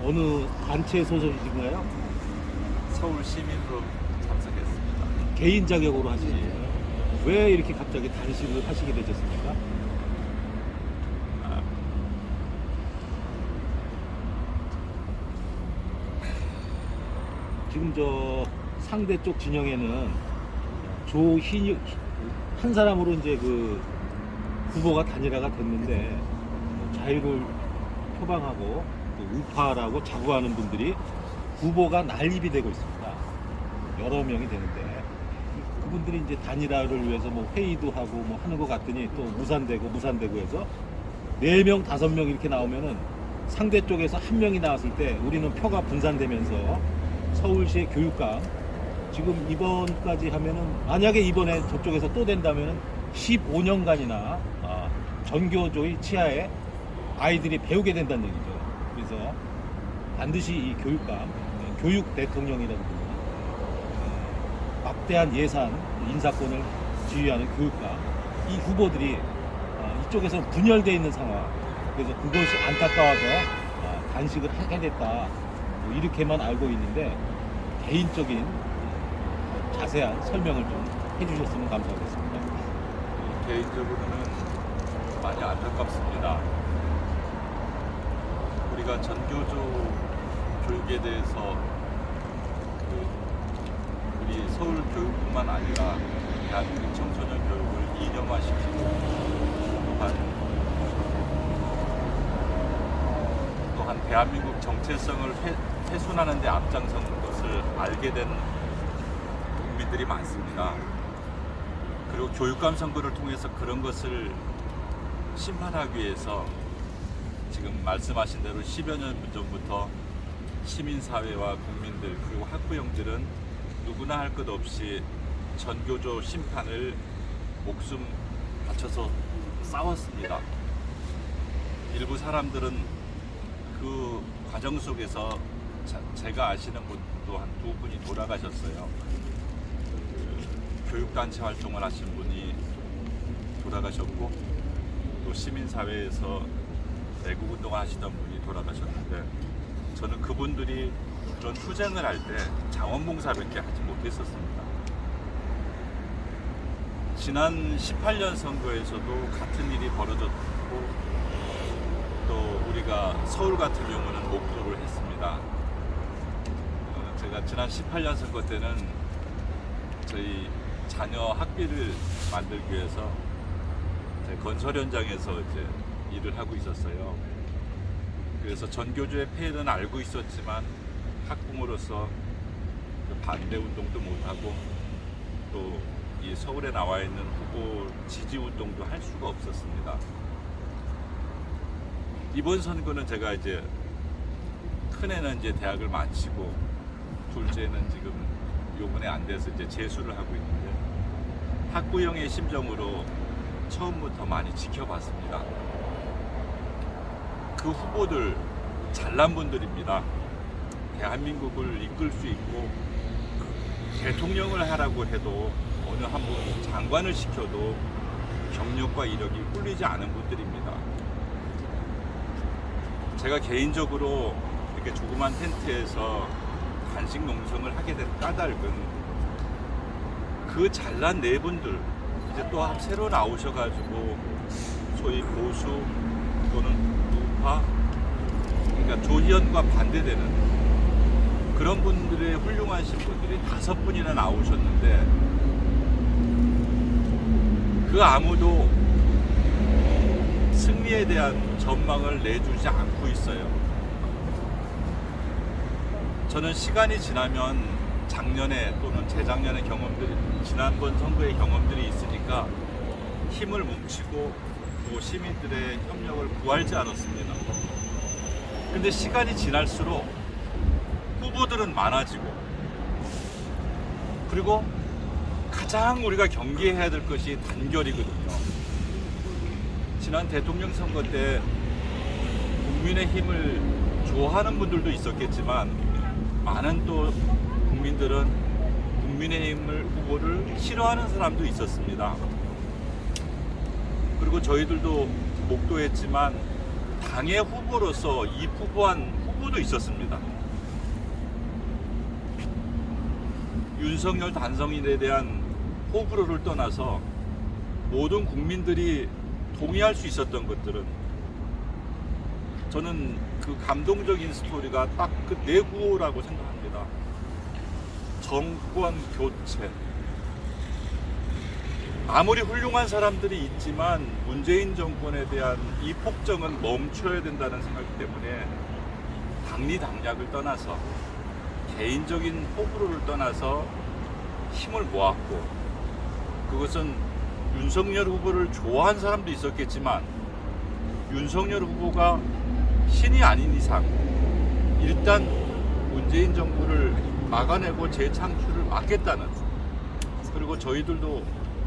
어느 단체 소속이신가요? 서울 시민으로 참석했습니다. 개인 자격으로 하시는 거예요? 왜 이렇게 갑자기 단식을 하시게 되셨습니까? 아, 지금 저 상대 쪽 진영에는 조희유 한 사람으로 이제 그 후보가 단일화가 됐는데 자유를 표방하고 또 우파라고 자부하는 분들이 후보가 난립이 되고 있습니다. 여러 명이 되는데 그분들이 이제 단일화를 위해서 뭐 회의도 하고 뭐 하는 것 같더니 또 무산되고 해서 4명, 5명 이렇게 나오면은 상대 쪽에서 한 명이 나왔을 때 우리는 표가 분산되면서 서울시의 교육감 지금 이번까지 하면은 만약에 이번에 저쪽에서 또 된다면은 15년간이나 전교조의 치하에 아이들이 배우게 된다는 얘기죠. 그래서 반드시 이 교육감, 교육 대통령이라는 분, 막대한 예산, 인사권을 지휘하는 교육감, 이 후보들이 이쪽에서 분열되어 있는 상황. 그래서 그것이 안타까워서 단식을 하게 됐다. 뭐 이렇게만 알고 있는데 개인적인 자세한 설명을 좀 해주셨으면 감사하겠습니다. 개인적으로는 많이 안타깝습니다. 우리가 전교조 교육에 대해서 우리 서울 교육뿐만 아니라 대한민국 청소년 교육을 이념화시키고 또한 대한민국 정체성을 훼손하는 데 앞장선 것을 알게 된 국민들이 많습니다. 그리고 교육감 선거를 통해서 그런 것을 심판하기 위해서 지금 말씀하신 대로 10여 년 전부터 시민사회와 국민들 그리고 학부형들은 누구나 할 것 없이 전교조 심판을 목숨 바쳐서 싸웠습니다. 일부 사람들은 그 과정 속에서 제가 아시는 분도 한 2분이 돌아가셨어요. 교육단체 활동을 하신 분이 돌아가셨고 또 시민사회에서 애국운동을 하시던 분이 돌아가셨는데 저는 그분들이 그런 투쟁을 할 때 자원봉사밖에 하지 못했었습니다. 지난 18년 선거에서도 같은 일이 벌어졌고 또 우리가 서울 같은 경우는 목도를 했습니다. 제가 지난 18년 선거 때는 저희 자녀 학비를 만들기 위해서 건설 현장에서 이제 일을 하고 있었어요. 그래서 전교조의 폐해는 알고 있었지만 학부모로서 그 반대 운동도 못하고 또 이 서울에 나와 있는 후보 지지 운동도 할 수가 없었습니다. 이번 선거는 제가 이제 큰애는 이제 대학을 마치고 둘째는 지금 요번에 안 돼서 이제 재수를 하고 있는데 학부형의 심정으로 처음부터 많이 지켜봤습니다. 그 후보들 잘난 분들입니다. 대한민국을 이끌 수 있고 대통령을 하라고 해도 어느 한 분 장관을 시켜도 경력과 이력이 꿀리지 않은 분들입니다. 제가 개인적으로 이렇게 조그만 텐트에서 단식 농성을 하게 된 까닭은 그 잘난 네 분들 이제 또 새로 나오셔가지고 소위 보수 또는 우파 그러니까 조희연과 반대되는 그런 분들의 훌륭하신 분들이 5분이나 나오셨는데 그 아무도 승리에 대한 전망을 내주지 않고 있어요. 저는 시간이 지나면 작년에 또는 재작년의 경험들이 지난번 선거의 경험들이 있으니까 힘을 뭉치고 또 시민들의 협력을 구하지 않았습니다. 근데 시간이 지날수록 후보들은 많아지고 그리고 가장 우리가 경계해야 될 것이 단결이거든요. 지난 대통령 선거 때 국민의힘을 좋아하는 분들도 있었겠지만 많은 또 국민들은 국민의힘을 후보를 싫어하는 사람도 있었습니다. 그리고 저희들도 목도했지만 당의 후보로서 이 후보한 후보도 있었습니다. 윤석열 단성인에 대한 호불호를 떠나서 모든 국민들이 동의할 수 있었던 것들은, 저는 그 감동적인 스토리가 딱 그 내구호라고 생각합니다. 정권 교체. 아무리 훌륭한 사람들이 있지만 문재인 정권에 대한 이 폭정은 멈춰야 된다는 생각 때문에 당리당략을 떠나서, 개인적인 호불호를 떠나서 힘을 모았고, 그것은 윤석열 후보를 좋아한 사람도 있었겠지만 윤석열 후보가 신이 아닌 이상 일단 문재인 정부를 막아내고 재창출을 막겠다는, 그리고 저희들도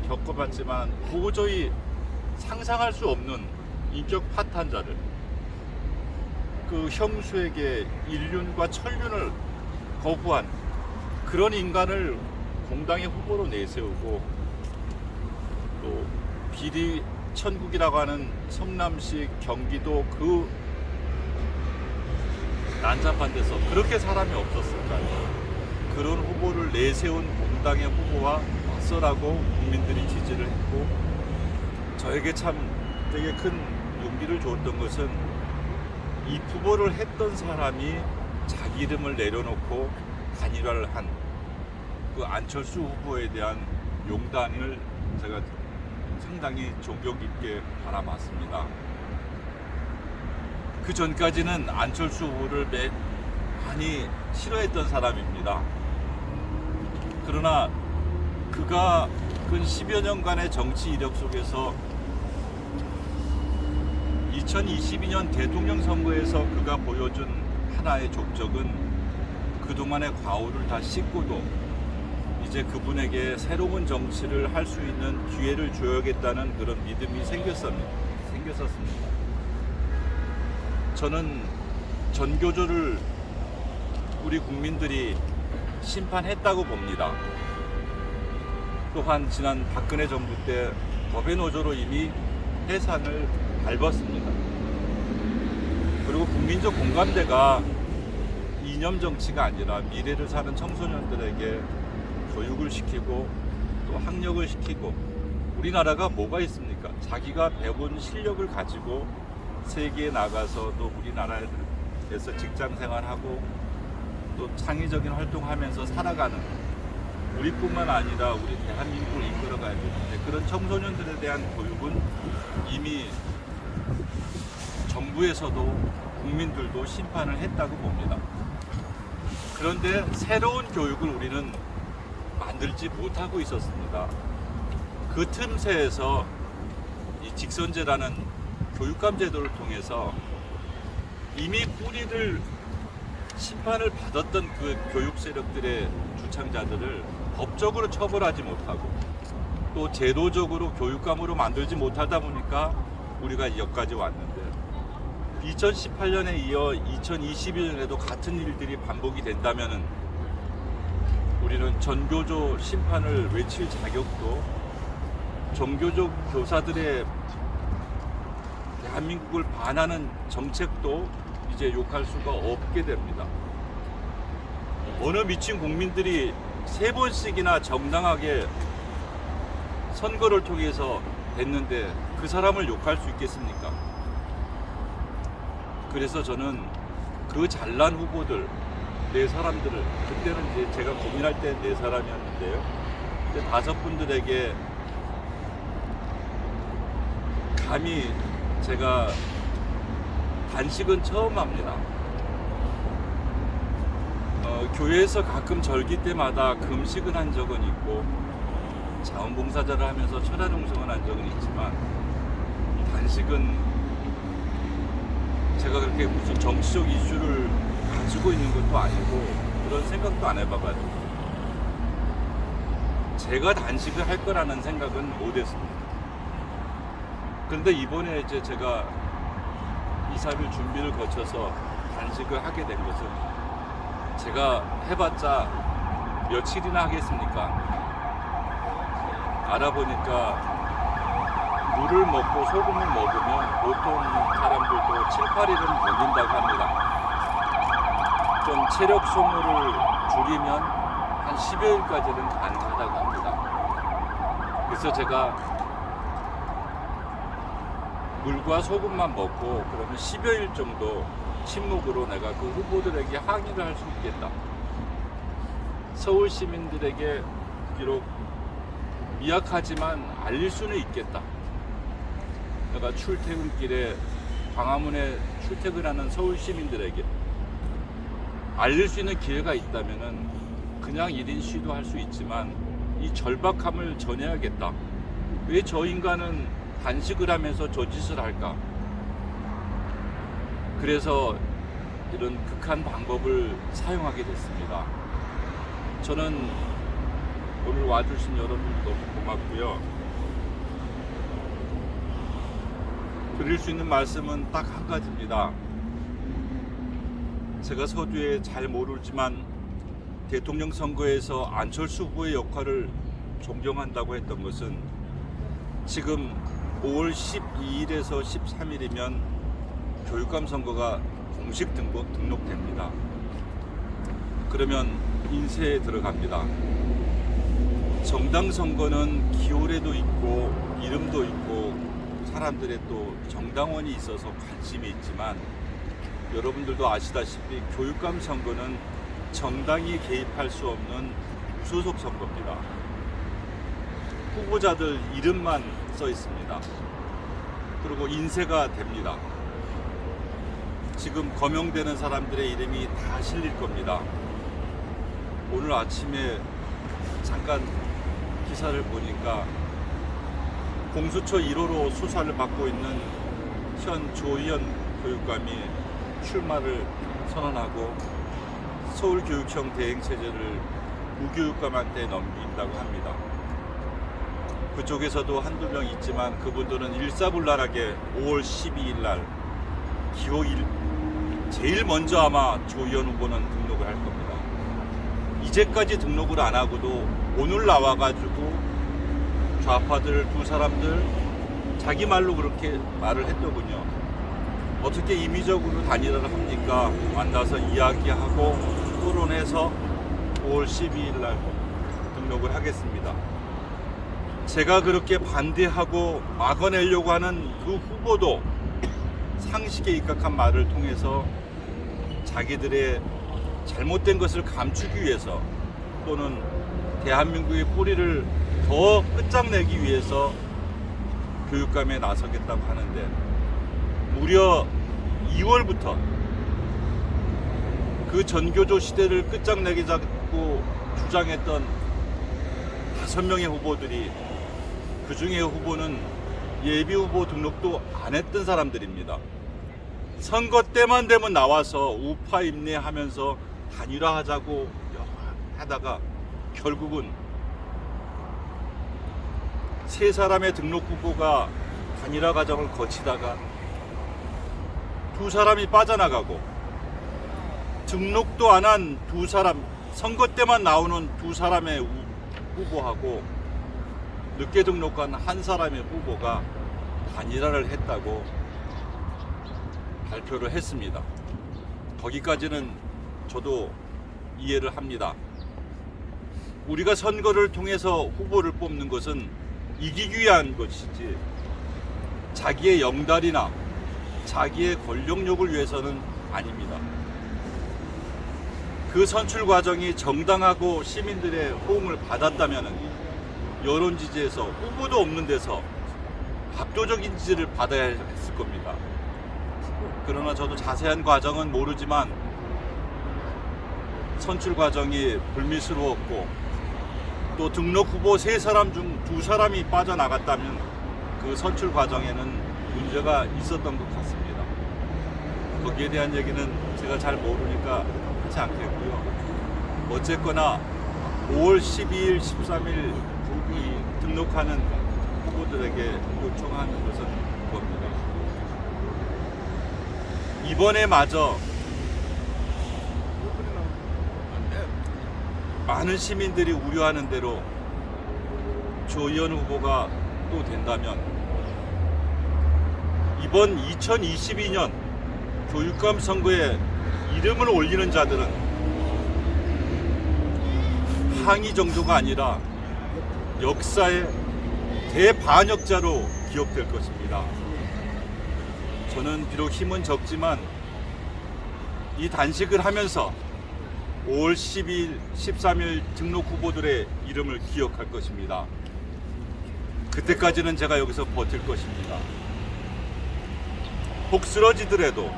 겪어봤지만 도저히 상상할 수 없는 인격 파탄자를, 그 형수에게 인륜과 천륜을 거부한 그런 인간을 공당의 후보로 내세우고, 또 비리 천국이라고 하는 성남시, 경기도 그 난잡한 데서 그렇게 사람이 없었을까요? 그런 후보를 내세운 공당의 후보와 맞서라고 국민들이 지지를 했고, 저에게 참 되게 큰 용기를 줬던 것은 이 후보를 했던 사람이 자기 이름을 내려놓고 단일화를 한 그 안철수 후보에 대한 용단을 제가 상당히 존경 깊게 바라봤습니다. 그 전까지는 안철수 후보를 많이 싫어했던 사람입니다. 그러나 그가 근 10여 년간의 정치 이력 속에서 2022년 대통령 선거에서 그가 보여준 하나의 족적은 그동안의 과오를 다 씻고도 이제 그분에게 새로운 정치를 할 수 있는 기회를 줘야겠다는 그런 믿음이 생겼었습니다. 저는 전교조를 우리 국민들이 심판했다고 봅니다. 또한 지난 박근혜 정부 때 법의 노조로 이미 해산을 밟았습니다. 그리고 국민적 공감대가 이념 정치가 아니라 미래를 사는 청소년들에게 교육을 시키고 또 학력을 시키고, 우리나라가 뭐가 있습니까? 자기가 배운 실력을 가지고 세계에 나가서 또 우리나라에서 직장 생활하고 또 창의적인 활동하면서 살아가는, 우리뿐만 아니라 우리 대한민국을 이끌어가야 되는데 그런 청소년들에 대한 교육은 이미 정부에서도 국민들도 심판을 했다고 봅니다. 그런데 새로운 교육을 우리는 만들지 못하고 있었습니다. 그 틈새에서 이 직선제라는 교육감 제도를 통해서 이미 뿌리를 심판을 받았던 그 교육 세력들의 주창자들을 법적으로 처벌하지 못하고 또 제도적으로 교육감으로 만들지 못하다 보니까 우리가 여기까지 왔는데, 2018년에 이어 2021년에도 같은 일들이 반복이 된다면은 우리는 전교조 심판을 외칠 자격도, 종교적 교사들의 대한민국을 반하는 정책도 이제 욕할 수가 없게 됩니다. 어느 미친 국민들이 3번씩이나 정당하게 선거를 통해서 됐는데 그 사람을 욕할 수 있겠습니까? 그래서 저는 그 잘난 후보들, 4사람들을, 그때는 이제 제가 고민할 때 4사람이었는데요. 근데 5분들에게 감히 제가 단식은 처음 합니다. 교회에서 가끔 절기 때마다 금식은 한 적은 있고 자원봉사자를 하면서 철야농성을 한 적은 있지만, 단식은 제가 그렇게 무슨 정치적 이슈를 가지고 있는 것도 아니고 그런 생각도 안 해봐가지고 제가 단식을 할 거라는 생각은 못했습니다. 그런데 이번에 이제 제가 2-3일 준비를 거쳐서 단식을 하게 된 것은, 제가 해봤자 며칠이나 하겠습니까? 알아보니까 물을 먹고 소금을 먹으면 보통 사람들도 7-8일은 걸린다고 합니다. 체력 소모를 줄이면 한 10여일까지는 가능하다고 합니다. 그래서 제가 물과 소금만 먹고 그러면 10여일 정도 침묵으로 내가 그 후보들에게 항의를 할 수 있겠다. 서울 시민들에게 비록 미약하지만 알릴 수는 있겠다. 내가 출퇴근길에 광화문에 출퇴근하는 서울 시민들에게 알릴 수 있는 기회가 있다면은 그냥 1인 시위도 할 수 있지만 이 절박함을 전해야겠다. 왜 저 인간은 단식을 하면서 저 짓을 할까? 그래서 이런 극한 방법을 사용하게 됐습니다. 저는 오늘 와주신 여러분 너무 고맙고요. 드릴 수 있는 말씀은 딱 한 가지입니다. 제가 서두에 잘 모르지만 대통령 선거에서 안철수 후보의 역할을 존경한다고 했던 것은 지금 5월 12일에서 13일이면 교육감 선거가 공식 등록됩니다. 그러면 인쇄에 들어갑니다. 정당 선거는 기호례도 있고 이름도 있고 사람들의 또 정당원이 있어서 관심이 있지만 여러분들도 아시다시피 교육감 선거는 정당이 개입할 수 없는 무소속 선거입니다. 후보자들 이름만 써 있습니다. 그리고 인쇄가 됩니다. 지금 거명되는 사람들의 이름이 다 실릴 겁니다. 오늘 아침에 잠깐 기사를 보니까 공수처 1호로 수사를 받고 있는 현 조희연 교육감이 출마를 선언하고 서울교육청 대행체제를 무교육감한테 넘긴다고 합니다. 그쪽에서도 한두 명 있지만 그분들은 일사불란하게 5월 12일 날 기호 1 제일 먼저 아마 조희연 후보는 등록을 할 겁니다. 이제까지 등록을 안 하고도 오늘 나와가지고 좌파들 두 사람들 자기 말로 그렇게 말을 했더군요. 어떻게 임의적으로 단일화를 합니까? 만나서 이야기하고 토론해서 5월 12일 날 등록을 하겠습니다. 제가 그렇게 반대하고 막아내려고 하는 그 후보도 상식에 입각한 말을 통해서 자기들의 잘못된 것을 감추기 위해서 또는 대한민국의 뿌리를 더 끝장내기 위해서 교육감에 나서겠다고 하는데 무려 2월부터 그 전교조 시대를 끝장내자고 주장했던 5명의 후보들이 그 중에 후보는 예비 후보 등록도 안 했던 사람들입니다. 선거 때만 되면 나와서 우파 입내하면서 단일화하자고 하다가 결국은 세 사람의 등록 후보가 단일화 과정을 거치다가 두 사람이 빠져나가고 등록도 안 한 두 사람, 선거 때만 나오는 두 사람의 후보하고 늦게 등록한 한 사람의 후보가 단일화를 했다고 발표를 했습니다. 거기까지는 저도 이해를 합니다. 우리가 선거를 통해서 후보를 뽑는 것은 이기기 위한 것이지 자기의 영달이나 자기의 권력욕을 위해서는 아닙니다. 그 선출 과정이 정당하고 시민들의 호응을 받았다면 여론 지지에서 후보도 없는 데서 압도적인 지지를 받아야 했을 겁니다. 그러나 저도 자세한 과정은 모르지만 선출 과정이 불미스러웠고 또 등록 후보 3사람 중 2사람이 빠져나갔다면 그 선출 과정에는 문제가 있었던 것 같습니다. 거기에 대한 얘기는 제가 잘 모르니까 하지 않겠고요. 어쨌거나 5월 12일, 13일 이 등록하는 후보들에게 요청하는 것은 그겁니다. 이번에 마저 많은 시민들이 우려하는 대로 조희연 후보가 또 된다면 이번 2022년 교육감 선거에 이름을 올리는 자들은 상위 정도가 아니라 역사의 대반역자로 기억될 것입니다. 저는 비록 힘은 적지만 이 단식을 하면서 5월 10일, 13일 등록 후보들의 이름을 기억할 것입니다. 그때까지는 제가 여기서 버틸 것입니다. 혹 쓰러지더라도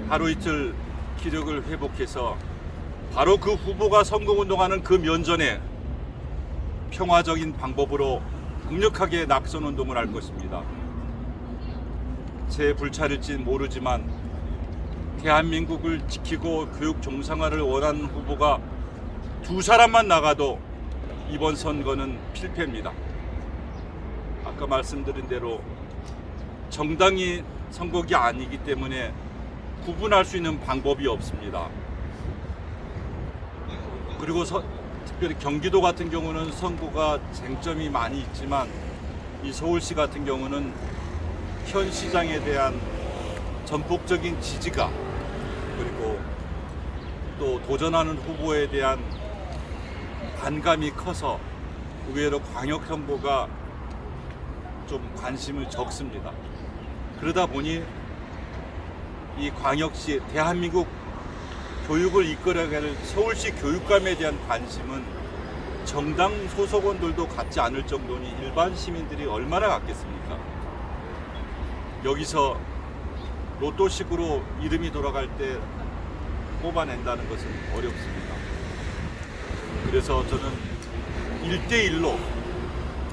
하루 이틀 기력을 회복해서 바로 그 후보가 선거운동하는 그 면전에 평화적인 방법으로 강력하게 낙선운동을 할 것입니다. 제 불찰일지는 모르지만 대한민국을 지키고 교육 정상화를 원하는 후보가 두 사람만 나가도 이번 선거는 필패입니다. 아까 말씀드린 대로 정당이 선거기 아니기 때문에 구분할 수 있는 방법이 없습니다. 그리고 특별히 경기도 같은 경우는 선거가 쟁점이 많이 있지만 이 서울시 같은 경우는 현 시장에 대한 전폭적인 지지가 그리고 또 도전하는 후보에 대한 반감이 커서 의외로 광역 선거가 좀 관심을 적습니다. 그러다 보니 이 광역시 대한민국 교육을 이끌어갈 서울시 교육감에 대한 관심은 정당 소속원들도 갖지 않을 정도니 일반 시민들이 얼마나 갖겠습니까? 여기서 로또식으로 이름이 돌아갈 때 뽑아낸다는 것은 어렵습니다. 그래서 저는 1대1로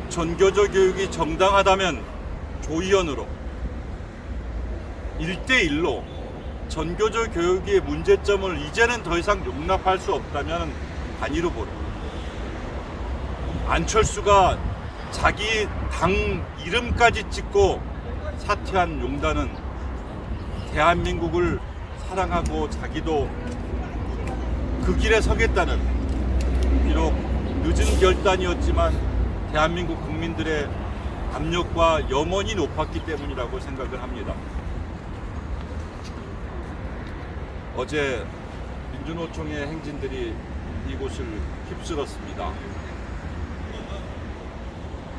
전교조 교육이 정당하다면 조의원으로 1대1로 전교조 교육의 문제점을 이제는 더 이상 용납할 수 없다면 단일 후보로 안철수가 자기 당 이름까지 찍고 사퇴한 용단은 대한민국을 사랑하고 자기도 그 길에 서겠다는 비록 늦은 결단이었지만 대한민국 국민들의 압력과 염원이 높았기 때문이라고 생각을 합니다. 어제 민주노총의 행진들이 이곳을 휩쓸었습니다.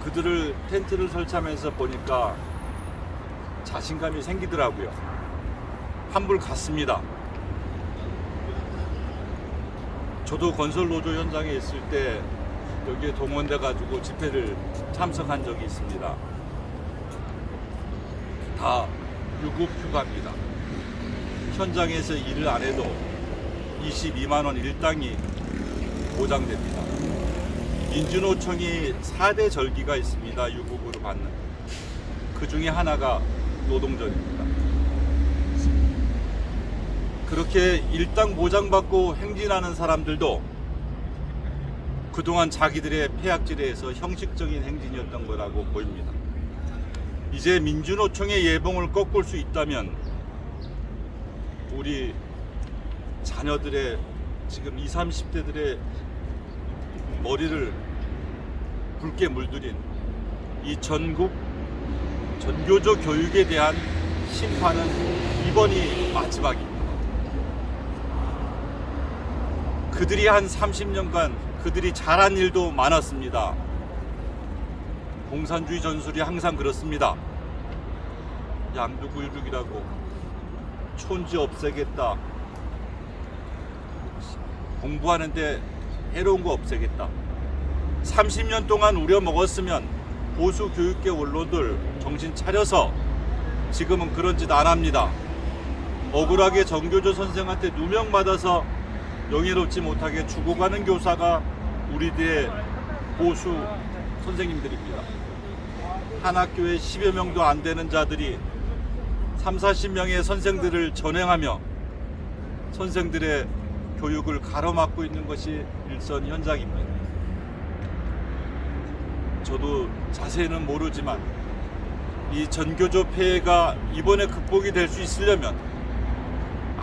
그들을 텐트를 설치하면서 보니까 자신감이 생기더라고요. 환불 갔습니다. 저도 건설노조 현장에 있을 때 여기에 동원돼 가지고 집회를 참석한 적이 있습니다. 다 유급휴가입니다. 현장에서 일을 안 해도 22만 원 일당이 보장됩니다. 민주노총이 4대 절기가 있습니다. 유급으로 받는. 그 중에 하나가 노동절입니다. 그렇게 일당 보장받고 행진하는 사람들도 그동안 자기들의 폐악질에서 형식적인 행진이었던 거라고 보입니다. 이제 민주노총의 예봉을 꺾을 수 있다면 우리 자녀들의 지금 20, 30대들의 머리를 붉게 물들인 이 전교조 교육에 대한 심판은 이번이 마지막입니다. 그들이 한 30년간 그들이 잘한 일도 많았습니다. 공산주의 전술이 항상 그렇습니다. 양두구일죽이라고 촌지 없애겠다. 공부하는데 해로운 거 없애겠다. 30년 동안 우려먹었으면 보수 교육계 언론들 정신 차려서 지금은 그런 짓 안 합니다. 억울하게 전교조 선생한테 누명받아서 영예롭지 못하게 죽어가는 교사가 우리들의 보수 선생님들입니다. 한 학교에 10여 명도 안 되는 자들이 3, 40명의 선생들을 전행하며 선생들의 교육을 가로막고 있는 것이 일선 현장입니다. 저도 자세히는 모르지만 이 전교조 폐해가 이번에 극복이 될 수 있으려면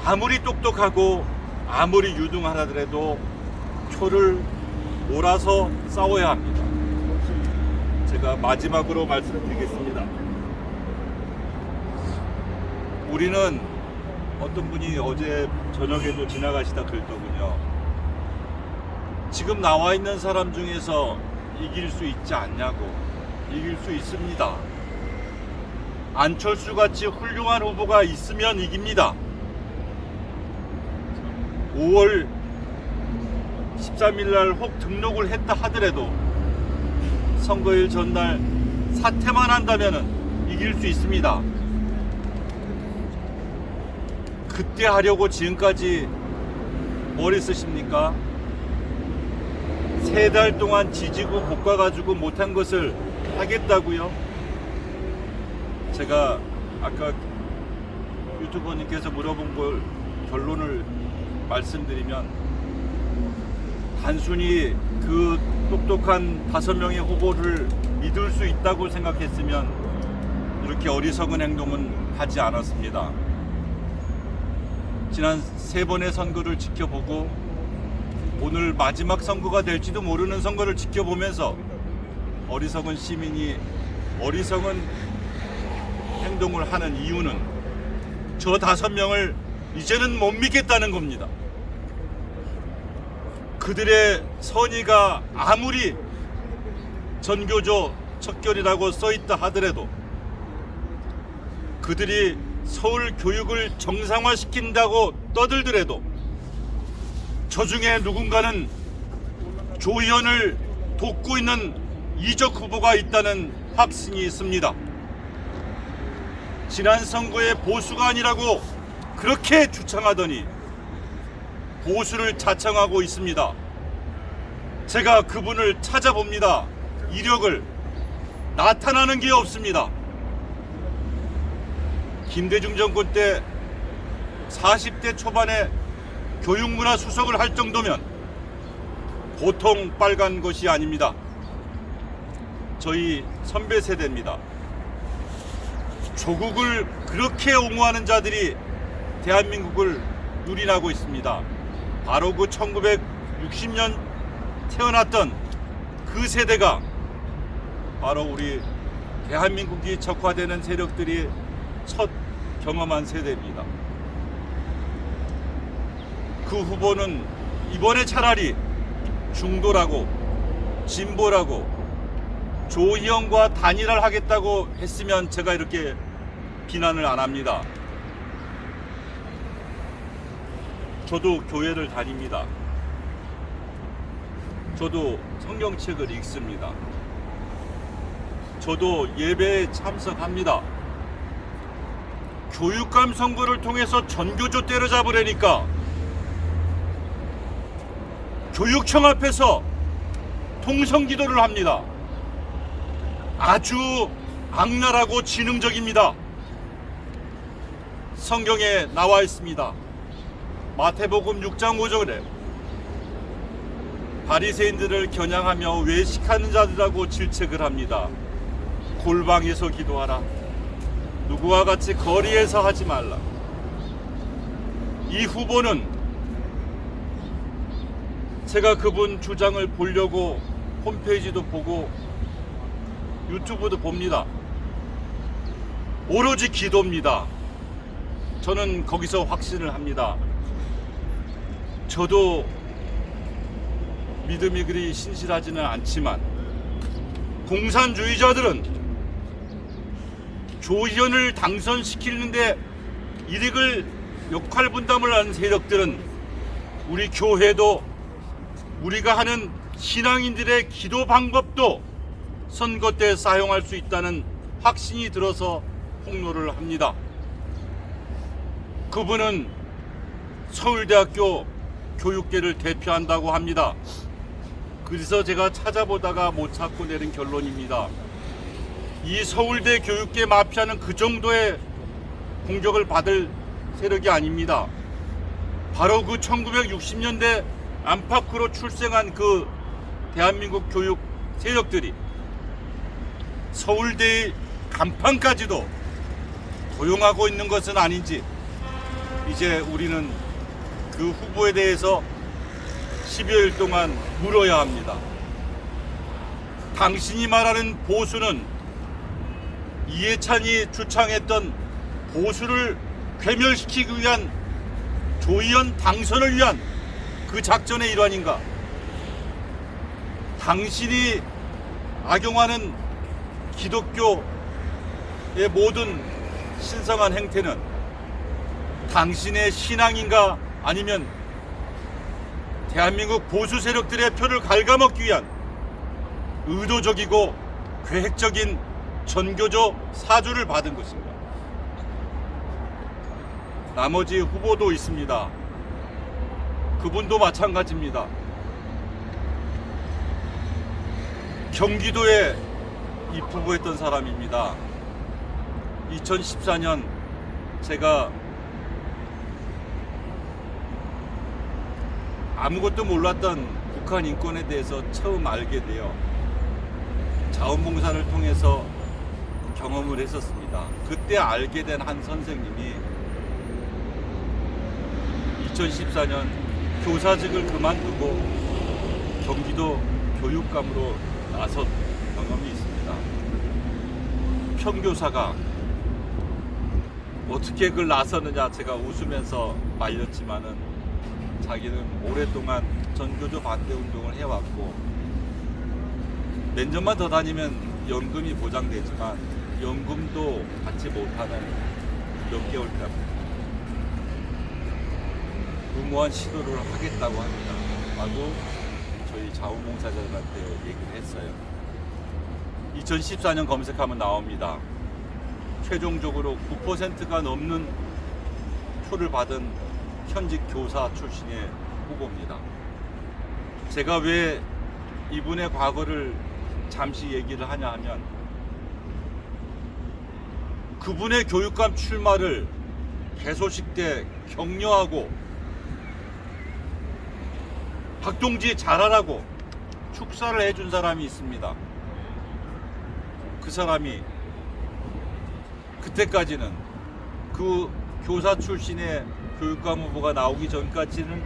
아무리 똑똑하고 아무리 유능하더라도 표를 몰아서 싸워야 합니다. 제가 마지막으로 말씀드리겠습니다. 우리는 어떤 분이 어제 저녁에도 지나가시다 그랬더군요. 지금 나와 있는 사람 중에서 이길 수 있지 않냐고. 이길 수 있습니다. 안철수 같이 훌륭한 후보가 있으면 이깁니다. 5월 13일 날 혹 등록을 했다 하더라도 선거일 전날 사퇴만 한다면은 이길 수 있습니다. 그때 하려고 지금까지 뭘 쓰십니까? 3달 동안 지지고 볶아가지고 못한 것을 하겠다고요? 제가 아까 유튜버님께서 물어본 걸 결론을 말씀드리면, 단순히 그 똑똑한 5명의 후보를 믿을 수 있다고 생각했으면 이렇게 어리석은 행동은 하지 않았습니다. 지난 3번의 선거를 지켜보고 오늘 마지막 선거가 될지도 모르는 선거를 지켜보면서 어리석은 시민이 어리석은 행동을 하는 이유는 저 5명을 이제는 못 믿겠다는 겁니다. 그들의 선의가 아무리 전교조 척결이라고 써있다 하더라도, 그들이 서울 교육을 정상화시킨다고 떠들더라도 저 중에 누군가는 조희연을 돕고 있는 이적 후보가 있다는 확신이 있습니다. 지난 선거에 보수가 아니라고 그렇게 주창하더니 보수를 자청하고 있습니다. 제가 그분을 찾아봅니다. 이력을. 나타나는 게 없습니다. 김대중 정권 때 40대 초반에 교육문화 수석을 할 정도면 보통 빨간 것이 아닙니다. 저희 선배 세대입니다. 조국을 그렇게 옹호하는 자들이 대한민국을 누린하고 있습니다. 바로 그 1960년 태어났던 그 세대가 바로 우리 대한민국이 적화되는 세력들이 첫 경험한 세대입니다. 그 후보는 이번에 차라리 중도라고 진보라고 조희연과 단일화를 하겠다고 했으면 제가 이렇게 비난을 안 합니다. 저도 교회를 다닙니다. 저도 성경책을 읽습니다. 저도 예배에 참석합니다. 교육감 선거를 통해서 전교조 때려잡으려니까 교육청 앞에서 통성기도를 합니다. 아주 악랄하고 지능적입니다. 성경에 나와 있습니다. 마태복음 6장 5절에 바리새인들을 겨냥하며 외식하는 자들하고 질책을 합니다. 골방에서 기도하라. 누구와 같이 거리에서 하지 말라. 이 후보는 제가 그분 주장을 보려고 홈페이지도 보고 유튜브도 봅니다. 오로지 기도입니다. 저는 거기서 확신을 합니다. 저도 믿음이 그리 신실하지는 않지만 공산주의자들은 조희연을 당선시키는데 이익을 역할 분담을 하는 세력들은 우리 교회도 우리가 하는 신앙인들의 기도 방법도 선거 때 사용할 수 있다는 확신이 들어서 폭로를 합니다. 그분은 서울대학교 교육계를 대표한다고 합니다. 그래서 제가 찾아보다가 못 찾고 내린 결론입니다. 이 서울대 교육계 마피아는 그 정도의 공격을 받을 세력이 아닙니다. 바로 그 1960년대 안팎으로 출생한 그 대한민국 교육 세력들이 서울대의 간판까지도 도용하고 있는 것은 아닌지 이제 우리는 그 후보에 대해서 10여일 동안 물어야 합니다. 당신이 말하는 보수는 이해찬이 주창했던 보수를 괴멸시키기 위한 조희연 당선을 위한 그 작전의 일환인가? 당신이 악용하는 기독교의 모든 신성한 행태는 당신의 신앙인가 아니면 대한민국 보수 세력들의 표를 갉아먹기 위한 의도적이고 계획적인 전교조 사주를 받은 것인가? 나머지 후보도 있습니다. 그분도 마찬가지입니다. 경기도에 입후보했던 사람입니다. 2014년 제가 아무것도 몰랐던 북한 인권에 대해서 처음 알게 되어 자원봉사를 통해서 경험을 했었습니다. 그때 알게 된 한 선생님이 2014년 교사직을 그만두고 경기도 교육감으로 나선 경험이 있습니다. 평교사가 어떻게 그걸 나서느냐 제가 웃으면서 말렸지만은 자기는 오랫동안 전교조 반대 운동을 해왔고 몇 년만 더 다니면 연금이 보장되지만 연금도 받지 못하는 몇 개월 동안 무모한 시도를 하겠다고 합니다. 라고 저희 자원봉사자들한테 얘기를 했어요. 2014년 검색하면 나옵니다. 최종적으로 9%가 넘는 표를 받은 현직 교사 출신의 후보입니다. 제가 왜 이분의 과거를 잠시 얘기를 하냐 하면 그분의 교육감 출마를 개소식 때 격려하고 박동지 잘하라고 축사를 해준 사람이 있습니다. 그 사람이 그때까지는 그 교사 출신의 교육감 후보가 나오기 전까지는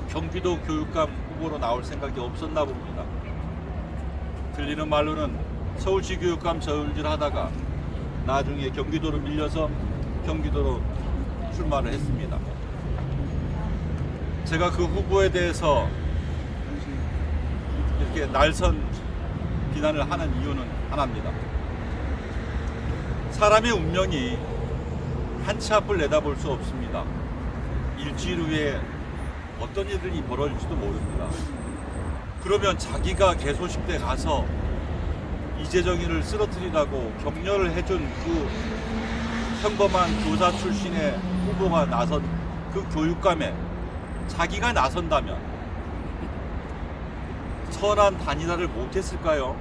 경기도 교육감 후보로 나올 생각이 없었나 봅니다. 들리는 말로는 서울시 교육감 저울질 하다가 나중에 경기도로 밀려서 경기도로 출마를 했습니다. 제가 그 후보에 대해서 이렇게 날선 비난을 하는 이유는 하나입니다. 사람의 운명이 한 치 앞을 내다볼 수 없습니다. 일주일 후에 어떤 일이 벌어질지도 모릅니다. 그러면 자기가 개소식 때 가서 이재정이를 쓰러뜨리라고 격려를 해준 그 평범한 교사 출신의 후보가 나선 그 교육감에 자기가 나선다면 선한 단일화를 못했을까요?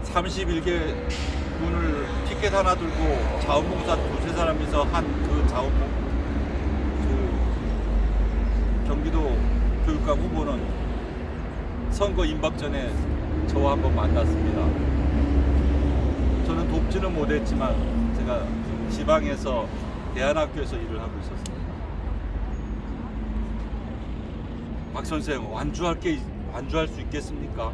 31개 군을 피켓 하나 들고 자원봉사 두세 사람이서 한 그 경기도 교육감 후보는 선거 임박 전에 저와 한번 만났습니다. 저는 돕지는 못했지만 제가 지방에서 대안학교에서 일을 하고 있었습니다. 박 선생 완주할 수 있겠습니까?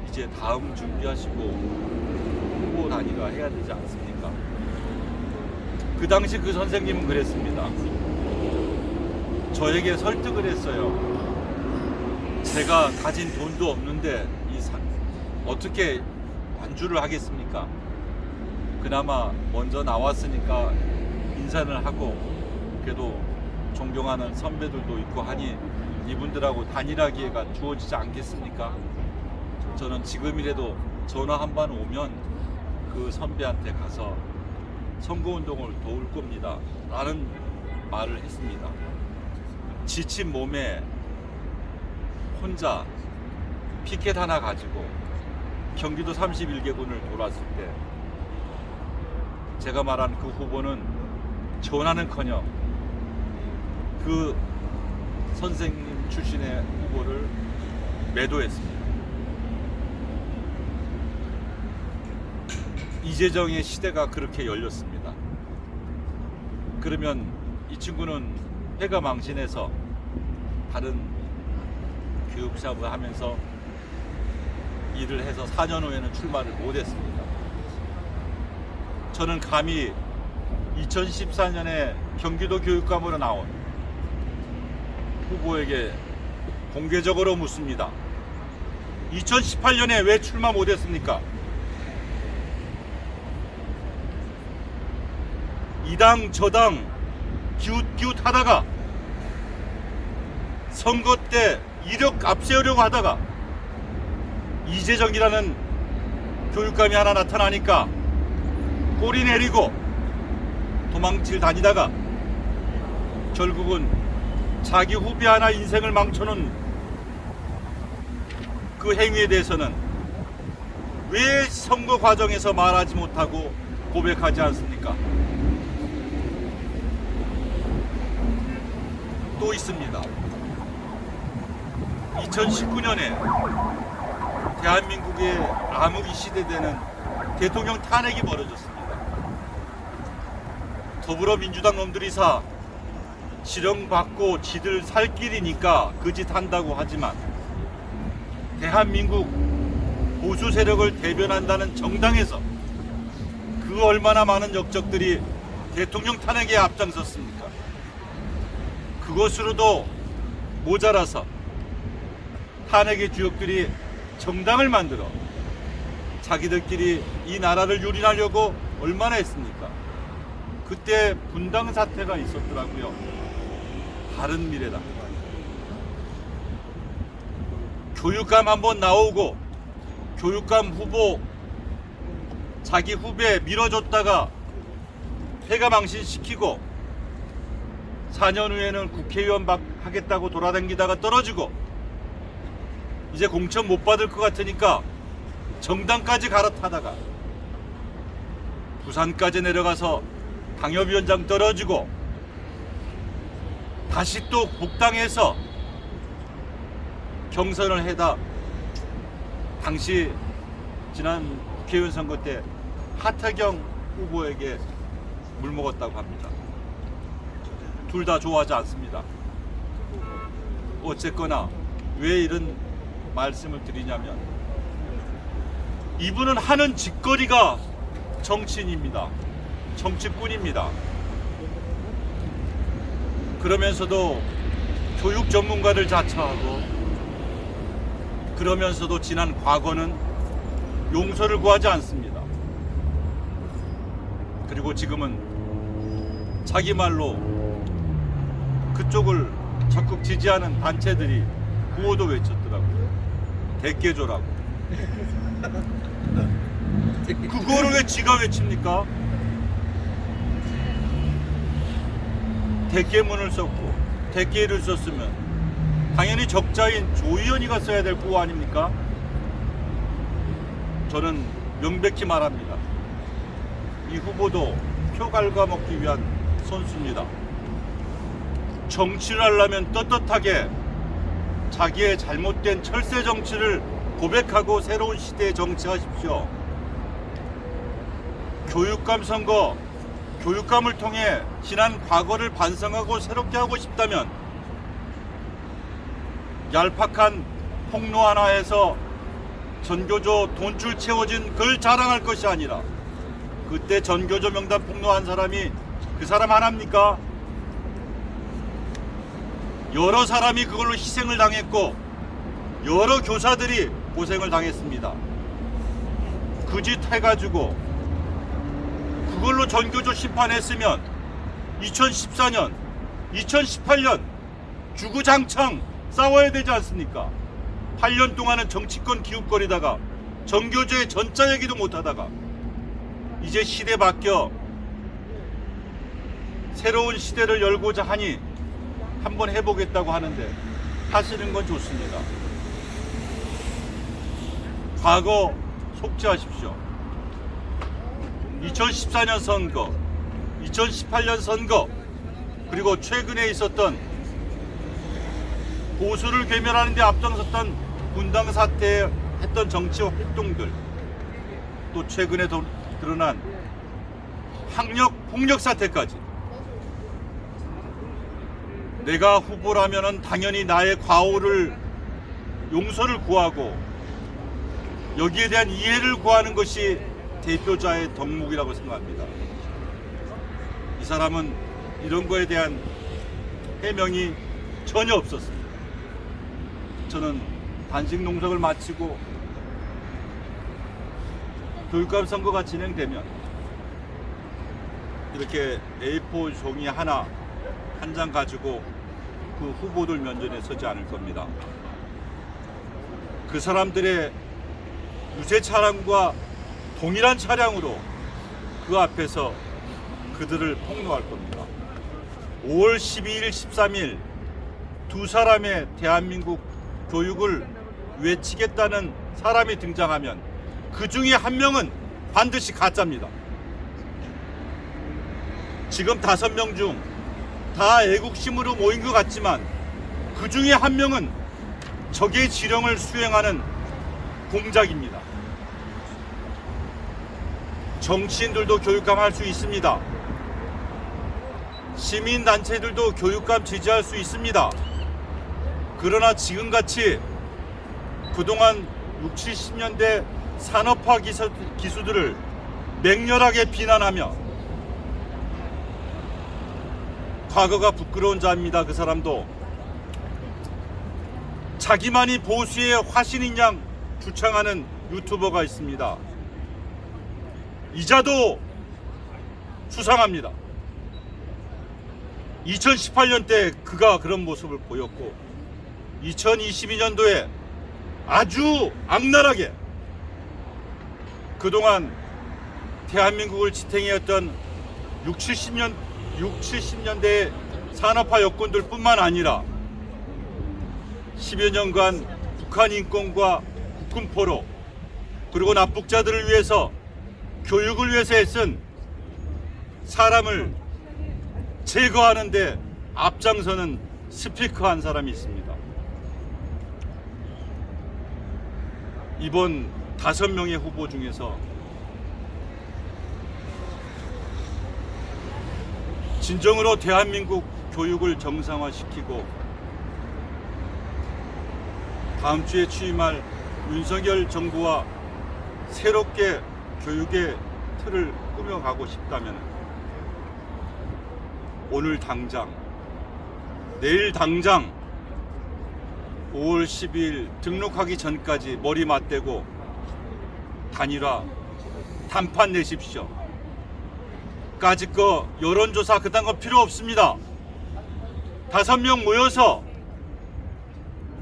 이제 다음 준비하시고 후보 단위가 해야 되지 않습니까? 그 당시 그 선생님은 그랬습니다. 저에게 설득을 했어요. 제가 가진 돈도 없는데 어떻게 완주를 하겠습니까? 그나마 먼저 나왔으니까 인사를 하고 그래도 존경하는 선배들도 있고 하니 이분들하고 단일화 기회가 주어지지 않겠습니까? 저는 지금이라도 전화 한 번 오면 그 선배한테 가서 선거운동을 도울 겁니다 라는 말을 했습니다. 지친 몸에 혼자 피켓 하나 가지고 경기도 31개군을 돌았을 때 제가 말한 그 후보는 전화는커녕 그 선생님 출신의 후보를 매도했습니다. 이재정의 시대가 그렇게 열렸습니다. 그러면 이 친구는 회가 망신해서 다른 교육사업을 하면서 일을 해서 4년 후에는 출마를 못했습니다. 저는 감히 2014년에 경기도 교육감으로 나온 후보에게 공개적으로 묻습니다. 2018년에 왜 출마 못했습니까? 이당 저당 기웃기웃하다가 선거 때 이력 앞세우려고 하다가 이재정이라는 교육감이 하나 나타나니까 꼬리 내리고 도망칠 다니다가 결국은 자기 후배 하나 인생을 망쳐놓은 그 행위에 대해서는 왜 선거 과정에서 말하지 못하고 고백하지 않습니까? 또 있습니다. 2019년에 대한민국의 암흑이 시대되는 대통령 탄핵이 벌어졌습니다. 더불어민주당 놈들이사 지령받고 지들 살 길이니까 그 짓 한다고 하지만 대한민국 보수 세력을 대변한다는 정당에서 그 얼마나 많은 역적들이 대통령 탄핵에 앞장섰습니까? 그것으로도 모자라서 탄핵의 주역들이 정당을 만들어 자기들끼리 이 나라를 유린하려고 얼마나 했습니까? 그때 분당 사태가 있었더라고요. 바른 미래당. 교육감 한번 나오고 교육감 후보 자기 후배 밀어줬다가 패가 망신시키고 4년 후에는 국회의원 하겠다고 돌아다니다가 떨어지고 이제 공천 못 받을 것 같으니까 정당까지 갈아타다가 부산까지 내려가서 당협위원장 떨어지고 다시 또 복당해서 경선을 해다 당시 지난 국회의원 선거 때 하태경 후보에게 물먹었다고 합니다. 둘 다 좋아하지 않습니다. 어쨌거나 왜 이런 말씀을 드리냐면 이분은 하는 짓거리가 정치인입니다. 정치꾼입니다. 그러면서도 교육 전문가를 자처하고 그러면서도 지난 과거는 용서를 구하지 않습니다. 그리고 지금은 자기 말로 그쪽을 적극 지지하는 단체들이 구호도 외쳤더라고요. 대깨조라고. 그거를 왜 지가 외칩니까? 대깨문을 썼고 대깨를 썼으면 당연히 적자인 조희연이가 써야 될 구호 아닙니까? 저는 명백히 말합니다. 이 후보도 표 갉아먹기 위한 선수입니다. 정치를 하려면 떳떳하게 자기의 잘못된 철새 정치를 고백하고 새로운 시대에 정치하십시오. 교육감 선거, 교육감을 통해 지난 과거를 반성하고 새롭게 하고 싶다면 얄팍한 폭로 하나에서 전교조 돈줄 채워진 그걸 자랑할 것이 아니라 그때 전교조 명단 폭로한 사람이 그 사람 하나입니까? 여러 사람이 그걸로 희생을 당했고 여러 교사들이 고생을 당했습니다. 그 짓 해가지고 그걸로 전교조 심판했으면 2014년, 2018년 주구장창 싸워야 되지 않습니까? 8년 동안은 정치권 기웃거리다가 전교조의 전자 얘기도 못하다가 이제 시대 바뀌어 새로운 시대를 열고자 하니 한번 해보겠다고 하는데 하시는 건 좋습니다. 과거 속죄하십시오. 2014년 선거, 2018년 선거, 그리고 최근에 있었던 보수를 괴멸하는 데 앞장섰던 분당 사태에 했던 정치 활동들, 또 최근에 드러난 학력 폭력 사태까지 내가 후보라면은 당연히 나의 과오를 용서를 구하고 여기에 대한 이해를 구하는 것이 대표자의 덕목이라고 생각합니다. 이 사람은 이런 거에 대한 해명이 전혀 없었습니다. 저는 단식 농성을 마치고 교육감 선거가 진행되면 이렇게 A4 종이 한 장 가지고 그 후보들 면전에 서지 않을 겁니다. 그 사람들의 유세 차량과 동일한 차량으로 그 앞에서 그들을 폭로할 겁니다. 5월 12일, 13일 두 사람의 대한민국 교육을 외치겠다는 사람이 등장하면 그 중에 한 명은 반드시 가짜입니다. 지금 5명 중 다 애국심으로 모인 것 같지만 그 중에 한 명은 적의 지령을 수행하는 공작입니다. 정치인들도 교육감 할 수 있습니다. 시민단체들도 교육감 지지할 수 있습니다. 그러나 지금같이 그동안 60, 70년대 산업화 기수들을 맹렬하게 비난하며 과거가 부끄러운 자입니다. 그 사람도 자기만이 보수의 화신인 양 주창하는 유튜버가 있습니다. 이자도 수상합니다. 2018년 때 그가 그런 모습을 보였고 2022년도에 아주 악랄하게 그동안 대한민국을 지탱해왔던 60, 70년대 산업화 여건들 뿐만 아니라 10여 년간 북한 인권과 국군 포로 그리고 납북자들을 위해서 교육을 위해서 애쓴 사람을 제거하는 데 앞장서는 스피커 한 사람이 있습니다. 이번 5명의 후보 중에서 진정으로 대한민국 교육을 정상화시키고 다음 주에 취임할 윤석열 정부와 새롭게 교육의 틀을 꾸며가고 싶다면 오늘 당장, 내일 당장 5월 12일 등록하기 전까지 머리 맞대고 단일화 단판 내십시오. 까짓 거 여론조사 그딴 거 필요 없습니다. 5명 모여서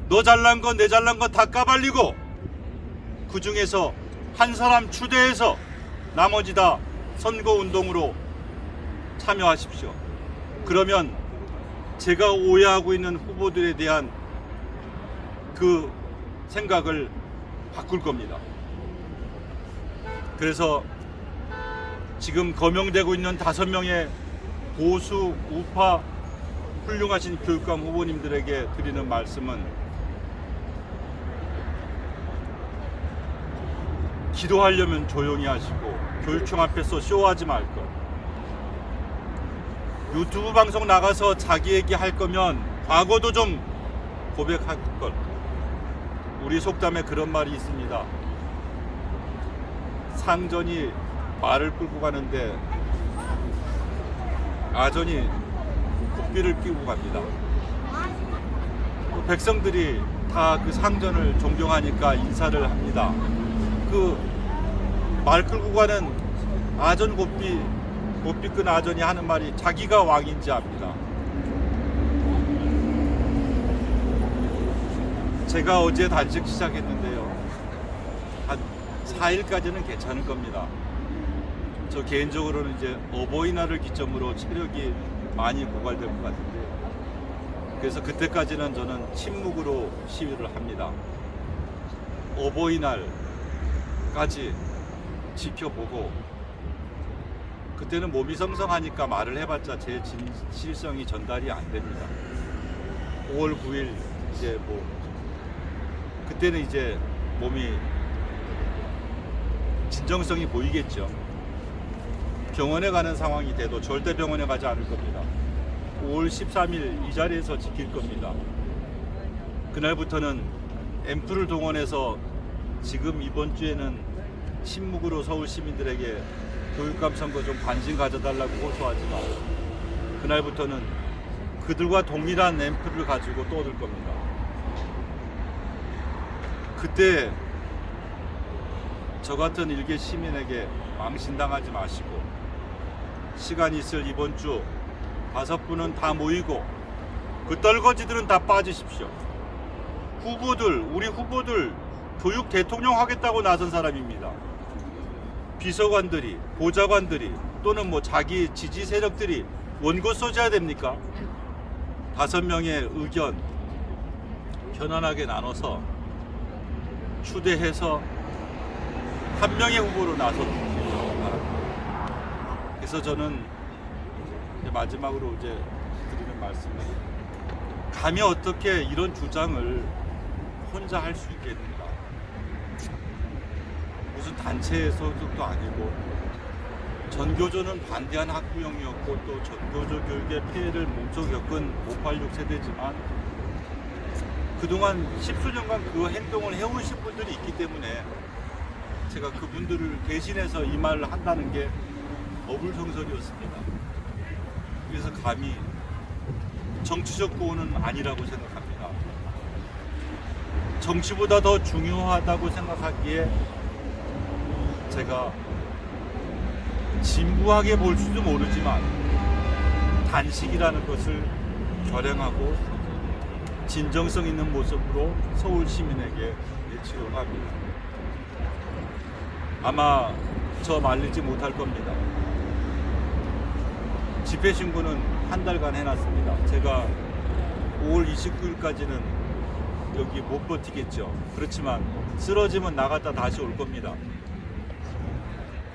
너 잘난 거 내 잘난 거 다 까발리고 그 중에서 한 사람 추대해서 나머지 다 선거운동으로 참여하십시오. 그러면 제가 오해하고 있는 후보들에 대한 그 생각을 바꿀 겁니다. 그래서 지금 거명되고 있는 5명의 보수 우파 훌륭하신 교육감 후보님들에게 드리는 말씀은 기도하려면 조용히 하시고 교육청 앞에서 쇼하지 말 것. 유튜브 방송 나가서 자기 얘기 할 거면 과거도 좀 고백할 것. 우리 속담에 그런 말이 있습니다. 상전이 말을 끌고 가는데 아전이 고삐를 끼고 갑니다. 백성들이 다 그 상전을 존경하니까 인사를 합니다. 그 말 끌고 가는 아전 고삐 끈 아전이 하는 말이 자기가 왕인지 압니다. 제가 어제 단식 시작했는데요. 한 4일까지는 괜찮을 겁니다. 저 개인적으로는 이제 어버이날을 기점으로 체력이 많이 고갈될 것 같은데요. 그래서 그때까지는 저는 침묵으로 시위를 합니다. 어버이날까지 지켜보고 그때는 몸이 성성하니까 말을 해봤자 제 진실성이 전달이 안 됩니다. 5월 9일 이제 뭐 그때는 이제 몸이 진정성이 보이겠죠. 병원에 가는 상황이 돼도 절대 병원에 가지 않을 겁니다. 5월 13일 이 자리에서 지킬 겁니다. 그날부터는 앰플을 동원해서 지금 이번 주에는 침묵으로 서울 시민들에게 교육감 선거 좀 관심 가져달라고 호소하지만 그날부터는 그들과 동일한 앰플을 가지고 떠들 겁니다. 그때 저 같은 일개 시민에게 망신당하지 마시고 시간 있을 이번 주 5분은 다 모이고 그 떨거지들은 다 빠지십시오. 후보들, 우리 후보들 교육 대통령 하겠다고 나선 사람입니다. 비서관들이, 보좌관들이 또는 뭐 자기 지지 세력들이 원고 써줘야 됩니까? 5명의 의견 편안하게 나눠서 추대해서 한 명의 후보로 나서주시기 바랍니다. 그래서 저는 이제 마지막으로 이제 드리는 말씀은 감히 어떻게 이런 주장을 혼자 할 수 있겠는가? 무슨 단체 소속도 아니고 전교조는 반대한 학부형이었고 또 전교조 교육의 피해를 몸소 겪은 586 세대지만 그동안 10수년간 그 행동을 해오신 분들이 있기 때문에 제가 그분들을 대신해서 이 말을 한다는 게 어불성설이었습니다. 그래서 감히 정치적 구호는 아니라고 생각합니다. 정치보다 더 중요하다고 생각하기에 제가 진부하게 볼 수도 모르지만 단식이라는 것을 결행하고 진정성 있는 모습으로 서울 시민에게 외치려고 합니다. 아마 저 말리지 못할 겁니다. 집회 신고는 한 달간 해놨습니다. 제가 5월 29일까지는 여기 못 버티겠죠. 그렇지만 쓰러지면 나갔다 다시 올 겁니다.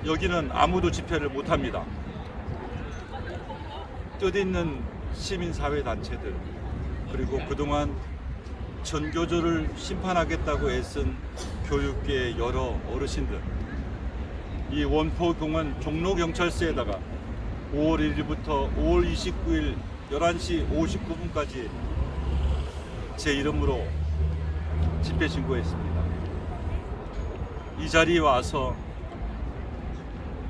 여기는 아무도 집회를 못합니다. 뜻있는 시민사회단체들 그리고 그동안 전교조를 심판하겠다고 애쓴 교육계의 여러 어르신들 이 원포공원 종로경찰서에다가 5월 1일부터 5월 29일 11시 59분까지 제 이름으로 집회 신고했습니다. 이 자리에 와서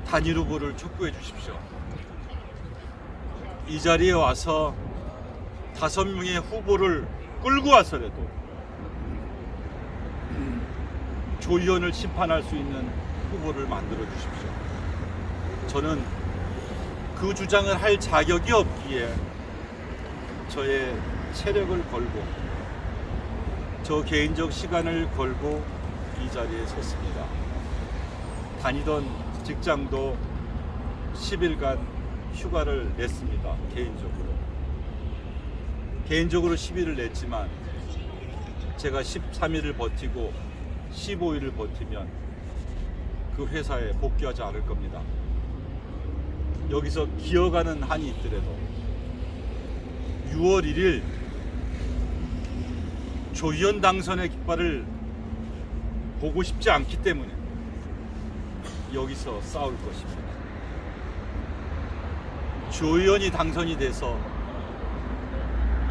단일 후보를 촉구해 주십시오. 이 자리에 와서 5명의 후보를 끌고 와서라도 조의원을 심판할 수 있는 후보를 만들어 주십시오. 저는 그 주장을 할 자격이 없기에 저의 체력을 걸고 저 개인적 시간을 걸고 이 자리에 섰습니다. 다니던 직장도 10일간 휴가를 냈습니다. 개인적으로 10일을 냈지만 제가 13일을 버티고 15일을 버티면 그 회사에 복귀하지 않을 겁니다. 여기서 기어가는 한이 있더라도 6월 1일 조의원 당선의 깃발을 보고 싶지 않기 때문에 여기서 싸울 것입니다. 조의원이 당선이 돼서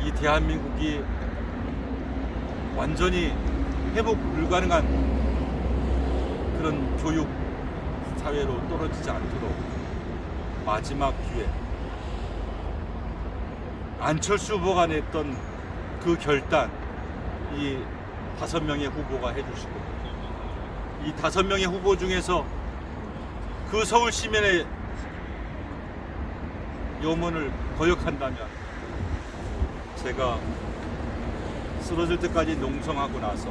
이 대한민국이 완전히 회복 불가능한 그런 교육 사회로 떨어지지 않도록 마지막 기회 안철수 후보가 냈던 그 결단 이 5명의 후보가 해주시고 이 5명의 후보 중에서 그 서울 시민의 염원을 거역한다면 제가 쓰러질 때까지 농성하고 나서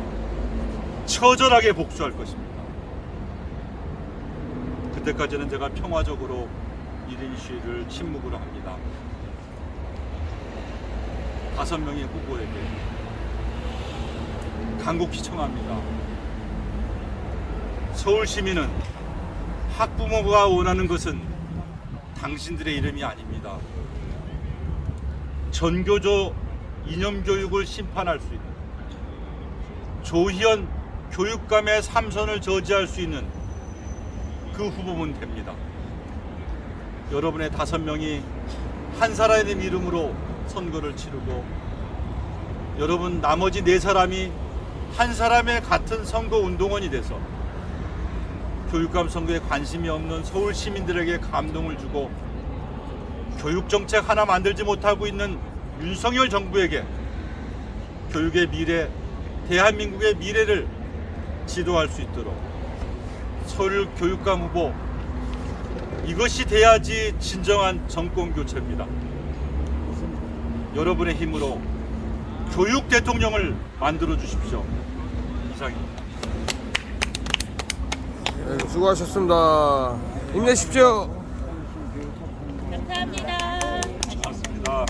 처절하게 복수할 것입니다. 그때까지는 제가 평화적으로 1인 시위를 침묵으로 합니다. 5명의 후보에게 간곡히 청합니다. 서울 시민은 학부모가 원하는 것은 당신들의 이름이 아닙니다. 전교조 이념교육을 심판할 수 있는 조희연 교육감의 삼선을 저지할 수 있는 그 후보면 됩니다. 여러분의 5명이 한 사람의 이름으로 선거를 치르고 여러분 나머지 4사람이 한 사람의 같은 선거 운동원이 돼서 교육감 선거에 관심이 없는 서울 시민들에게 감동을 주고 교육정책 하나 만들지 못하고 있는 윤석열 정부에게 교육의 미래, 대한민국의 미래를 지도할 수 있도록 서울 교육감 후보, 이것이 돼야지 진정한 정권 교체입니다. 여러분의 힘으로 교육 대통령을 만들어 주십시오. 이상입니다. 네, 수고하셨습니다. 힘내십시오. 감사합니다. 고맙습니다.